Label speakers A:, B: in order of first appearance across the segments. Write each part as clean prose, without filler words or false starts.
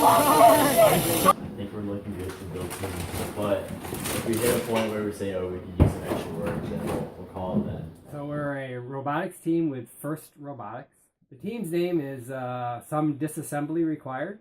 A: I think we're looking good to build teams, but if we hit a point where we say, oh, we could use some extra work, then we'll call it then.
B: So we're a robotics team with First Robotics. The team's name is Some Disassembly Required.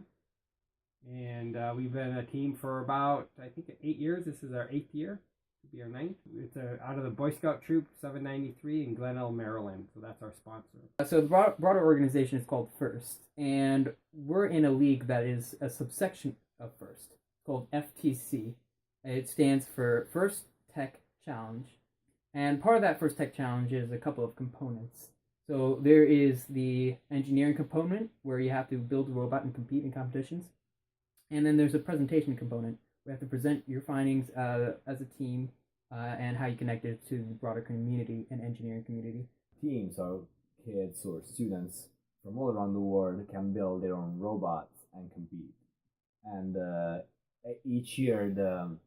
B: And we've been a team for about, I think, 8 years. This is our 8th year. It'll be our 9th. It's out of the Boy Scout Troop 793 in Glen Elm, Maryland. So that's our sponsor.
C: So the broader organization is called FIRST. And we're in a league that is a subsection of FIRST called FTC. It stands for First Tech Challenge. And part of that First Tech Challenge is a couple of components. So there is the engineering component where you have to build a robot and compete in competitions. And then there's a presentation component where you have to present your findings as a team and how you connect it to the broader community and engineering community.
D: Teams or kids or students from all around the world can build their own robots and compete. And each year the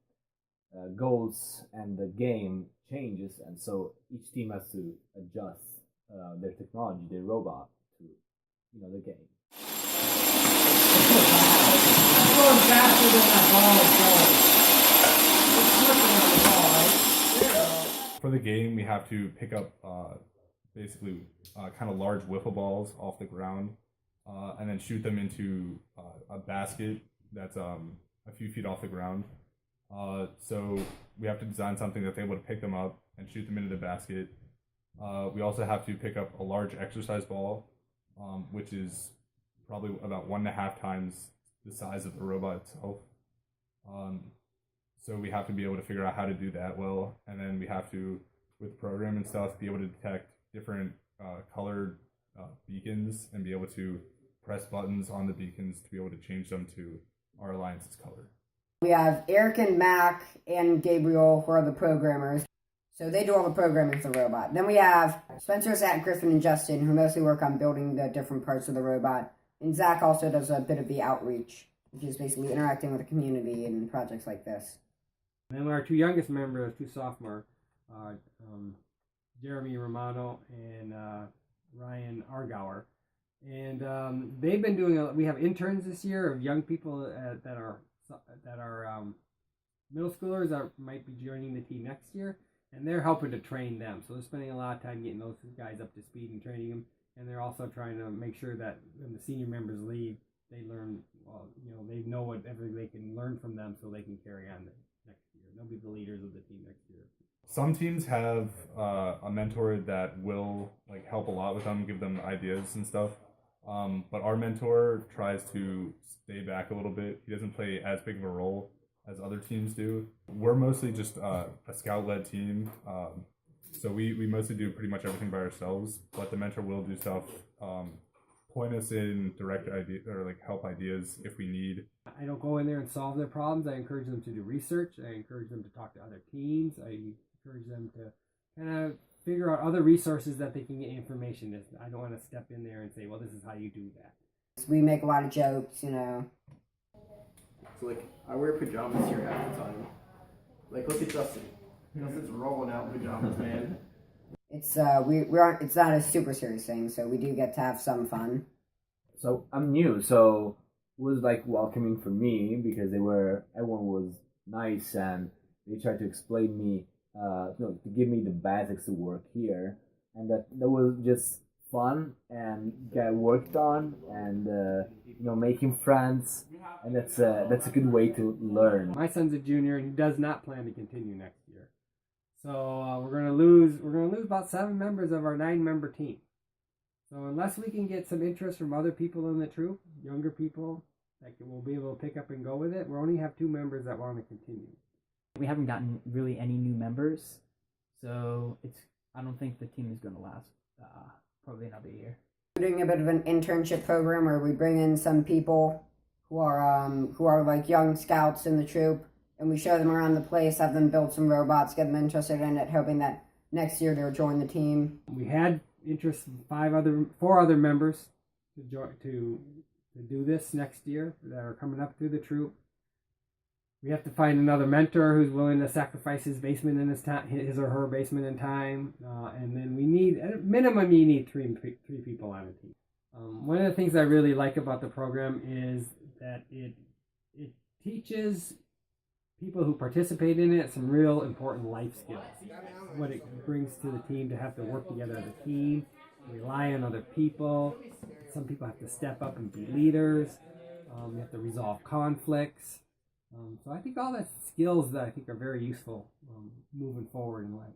D: goals and the game changes, and so each team has to adjust their technology, their robot, to the game.
B: Going faster than that ball is going.
E: For the game, we have to pick up basically kind of large wiffle balls off the ground and then shoot them into a basket that's a few feet off the ground. So we have to design something that's able to pick them up and shoot them into the basket. We also have to pick up a large exercise ball, which is probably about 1.5 times the size of the robot itself. So we have to be able to figure out how to do that well, and then we have to, with program and stuff, be able to detect different colored beacons and be able to press buttons on the beacons to be able to change them to our alliance's color.
F: We have Eric and Mac and Gabriel, who are the programmers. So they do all the programming for the robot. Then we have Spencer, Zach, Griffin, and Justin, who mostly work on building the different parts of the robot. And Zach also does a bit of the outreach, which is basically interacting with the community and projects like this.
B: And then our 2 youngest members, 2 sophomores, Jeremy Romano and Ryan Argauer. And they've been doing, we have interns this year of young people that are middle schoolers that might be joining the team next year. And they're helping to train them. So they're spending a lot of time getting those guys up to speed and training them. And they're also trying to make sure that when the senior members leave, they learn, they know whatever they can learn from them so they can carry on next year. They'll be the leaders of the team next year.
E: Some teams have a mentor that will help a lot with them, give them ideas and stuff. But our mentor tries to stay back a little bit. He doesn't play as big of a role as other teams do. We're mostly just a scout-led team, so we mostly do pretty much everything by ourselves, but the mentor will do stuff, point us in direct idea or help ideas if we need.
B: I don't go in there and solve their problems. I encourage them to do research. I encourage them to talk to other teams. I encourage them to kind of figure out other resources that they can get information. I don't want to step in there and say, well, this is how you do that.
F: We make a lot of jokes,
G: So I wear pajamas here half the time. Look at Justin. Justin's rolling out in pajamas, man.
F: It's it's not a super serious thing, so we do get to have some fun.
D: So I'm new, so it was welcoming for me because everyone was nice and they tried to explain me, to give me the basics to work here, and that was just fun and get worked on and making friends, and that's a good way to learn.
B: My son's a junior and he does not plan to continue next year. So we're gonna lose about 7 members of our 9-member team. So unless we can get some interest from other people in the troop, younger people that will be able to pick up and go with it, we only have 2 members that want to continue.
C: We haven't gotten really any new members, so I don't think the team is going to last probably another year.
F: We're doing a bit of an internship program where we bring in some people who are like young scouts in the troop, and we show them around the place, have them build some robots, get them interested in it, hoping that next year they'll join the team.
B: We had interest from 4 other members to do this next year that are coming up through the troop. We have to find another mentor who's willing to sacrifice his basement in his or her basement in time, and then we need, at a minimum, you need three people on a team. One of the things I really like about the program is that it teaches people who participate in it some real important life skills. What it brings to the team to have to work together as a team, rely on other people. Some people have to step up and be leaders. You have to resolve conflicts. So I think all that's skills that I think are very useful moving forward in life.